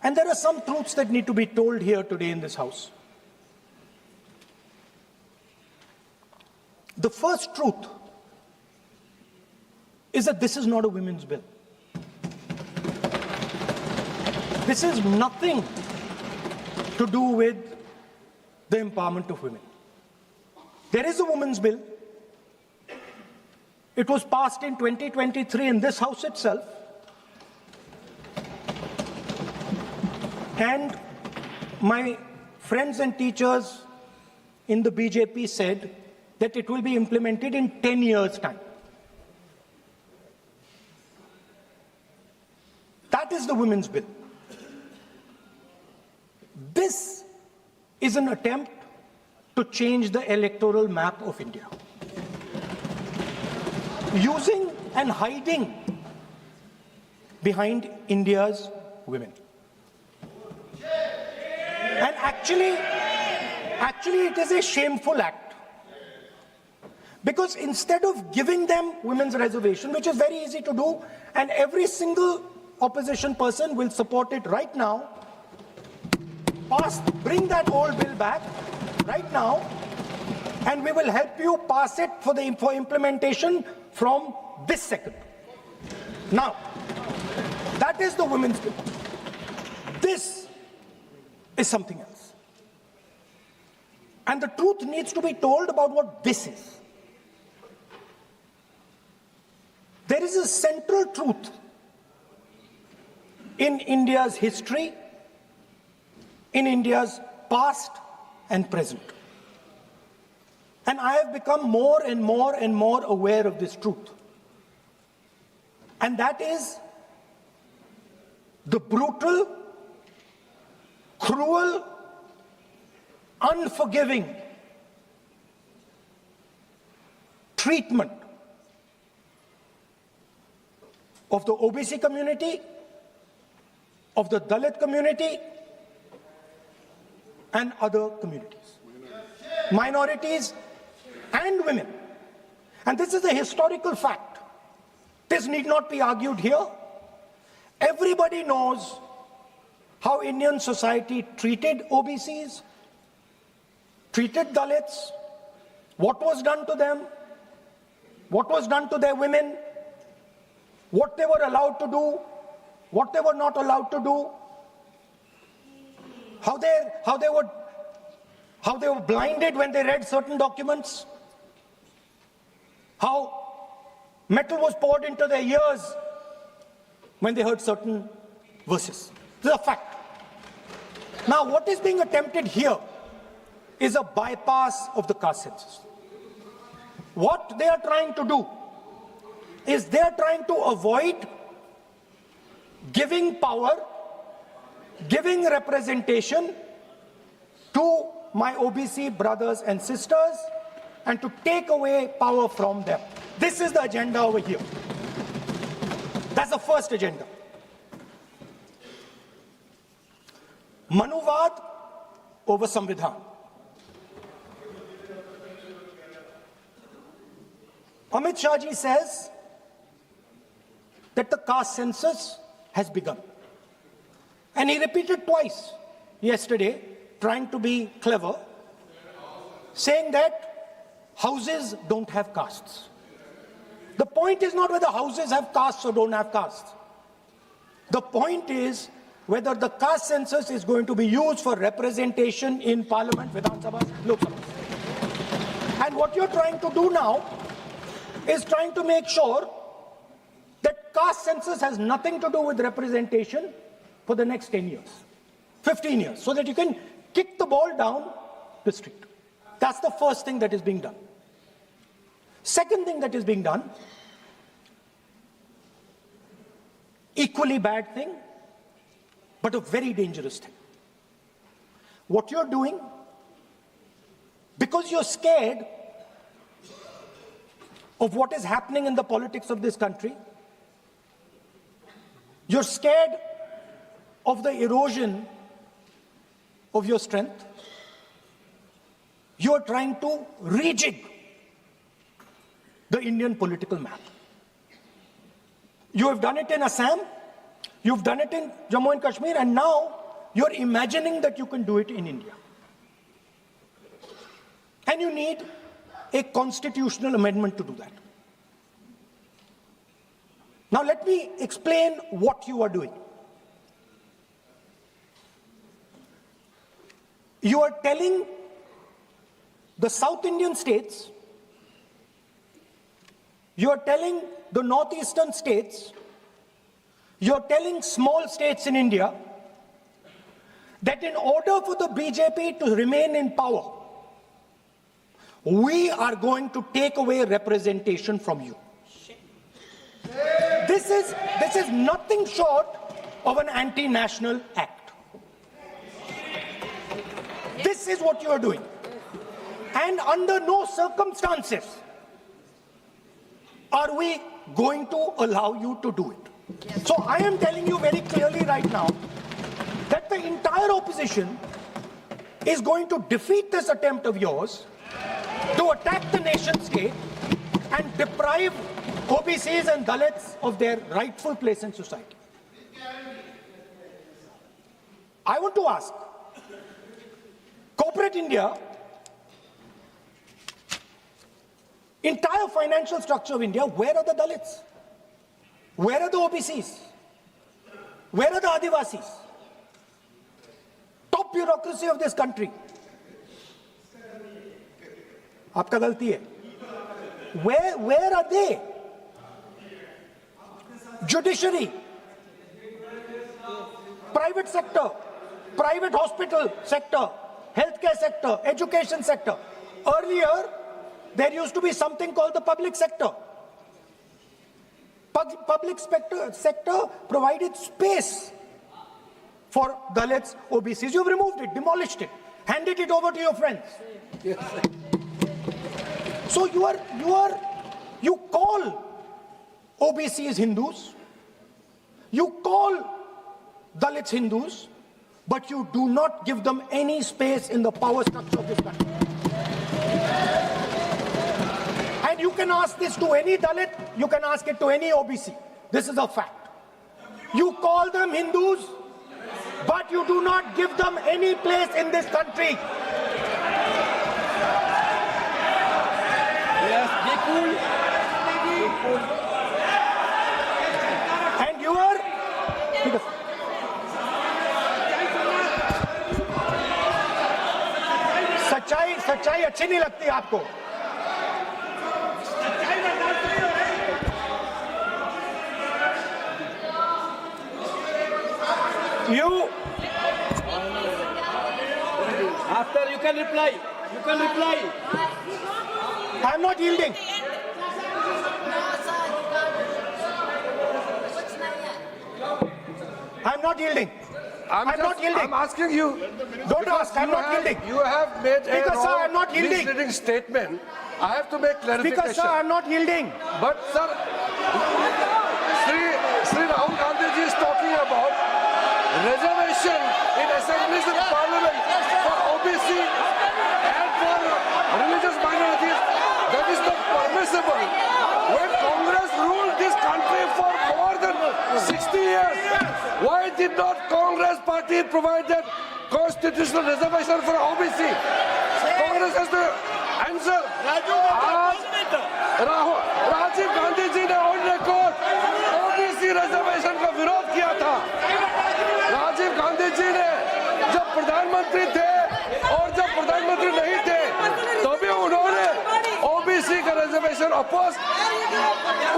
And there are some truths that need to be told here today in this House. The first truth is that this is not a women's bill. This is nothing to do with the empowerment of women. There is a women's bill. It was passed in 2023 in this House itself. And my friends and teachers in the BJP said that it will be implemented in 10 years' time. That is the women's bill. This is an attempt to change the electoral map of India, using and hiding behind India's women. And actually it is a shameful act. Because instead of giving them women's reservation, which is very easy to do, and every single opposition person will support it right now, bring that old bill back right now, and we will help you pass it for implementation from this second. Now, that is the women's bill. This is something else. And the truth needs to be told about what this is. There is a central truth in India's history, in India's past and present. And I have become more and more and more aware of this truth. And that is the brutal, cruel, unforgiving treatment of the OBC community, of the Dalit community, and other communities, minorities and women. And this is a historical fact. This need not be argued here. Everybody knows how Indian society treated OBCs, treated Dalits, what was done to them, what was done to their women, what they were allowed to do, what they were not allowed to do, how they were blinded when they read certain documents, how metal was poured into their ears when they heard certain verses. This is a fact. Now, what is being attempted here is a bypass of the caste census. What they are trying to do is they are trying to avoid giving power, giving representation to my OBC brothers and sisters, and to take away power from them. This is the agenda over here. That's the first agenda. Manuvad over Samvidhan. Amit Shah ji says that the caste census has begun. And he repeated twice yesterday, trying to be clever, saying that houses don't have castes. The point is not whether houses have castes or don't have castes. The point is whether the caste census is going to be used for representation in Parliament, Vidhan Sabha, Lok Sabha. And what you're trying to do now is trying to make sure that caste census has nothing to do with representation for the next 10 years, 15 years, so that you can kick the ball down the street. That's the first thing that is being done. Second thing that is being done, equally bad thing, but a very dangerous thing. What you're doing, because you're scared of what is happening in the politics of this country, you're scared of the erosion of your strength, you're trying to rejig the Indian political map. You have done it in Assam, You've done it in Jammu and Kashmir, and now you're imagining that you can do it in India. And you need a constitutional amendment to do that. Now let me explain what you are doing. You are telling the South Indian states, you are telling the northeastern states, you are telling small states in India that in order for the BJP to remain in power, we are going to take away representation from you. This is nothing short of an anti-national act. This is what you are doing. And under no circumstances are we going to allow you to do it. So I am telling you very clearly right now that the entire opposition is going to defeat this attempt of yours to attack the nation state and deprive OBCs and Dalits of their rightful place in society. I want to ask, corporate India, entire financial structure of India, where are the Dalits? Where are the OBCs? Where are the Adivasis? Top bureaucracy of this country. आपका गलती है. Where are they? Judiciary, private sector, private hospital sector, healthcare sector, education sector. Earlier, there used to be something called the public sector. Public sector provided space for Dalits, OBCs. You've removed it, demolished it, handed it over to your friends. Yes. So you call OBCs Hindus, you call Dalits Hindus, but you do not give them any space in the power structure of this country. And you can ask this to any Dalit, you can ask it to any OBC. This is a fact. You call them Hindus, but you do not give them any place in this country. Yes, be cool. Be cool. And you are... सच्चाई अच्छी नहीं लगती आपको. You After you can reply. You can reply. I'm not yielding. I'm not yielding. I'm not yielding. I'm asking you. Don't ask. I'm not yielding. You have made Speaker, sir, I'm not yielding. misleading statement. I have to make clarification. Speaker, sir, I'm not yielding. But sir, Sri Rahul Gandhi ji is talking about reservation in assemblies and parliament for OBC and for religious minorities. That is not permissible. When Congress ruled this country for more than 60 years, why did not Congress party provide that constitutional reservation for OBC? Congress has to answer. Rajiv Gandhi ji ने on record OBC reservation का विरोध किया था. राजीव गांधी जी ने जब प्रधानमंत्री थे और जब प्रधानमंत्री नहीं थे तभी उन्होंने ओबीसी का रिजर्वेशन अपोज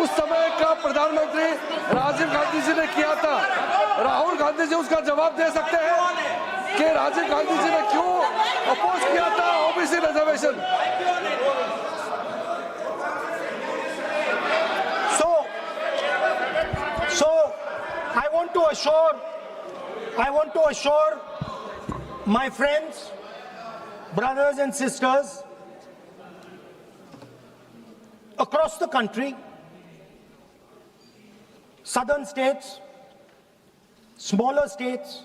उस समय का प्रधानमंत्री राजीव गांधी जी ने किया था. राहुल गांधी जी उसका जवाब दे सकते हैं कि राजीव गांधी जी ने क्यों अपोज किया था OBC reservation. So I want to assure my friends, brothers and sisters across the country, southern states, smaller states,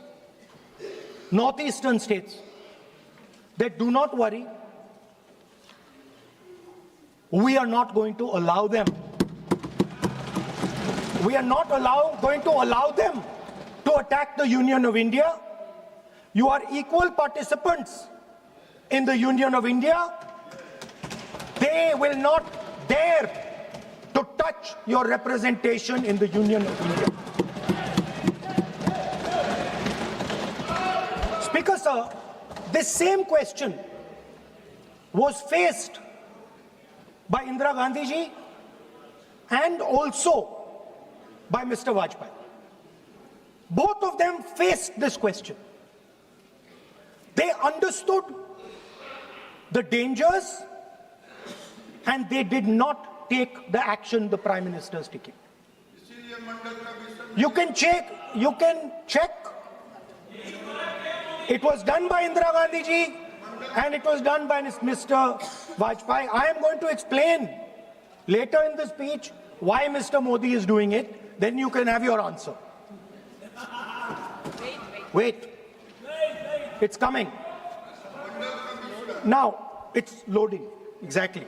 northeastern states, that do not worry, we are not going to allow them. We are not going to allow them attack the Union of India. You are equal participants in the Union of India. They will not dare to touch your representation in the Union of India. Speaker, sir, this same question was faced by Indira Gandhi ji and also by Mr. Vajpayee. Both of them faced this question. They understood the dangers and they did not take the action the Prime Minister is taking. You can check. It was done by Indira Gandhi ji and it was done by Mr. Vajpayee. I am going to explain later in the speech why Mr. Modi is doing it. Then you can have your answer. Wait. It's coming. Now, it's loading. Exactly.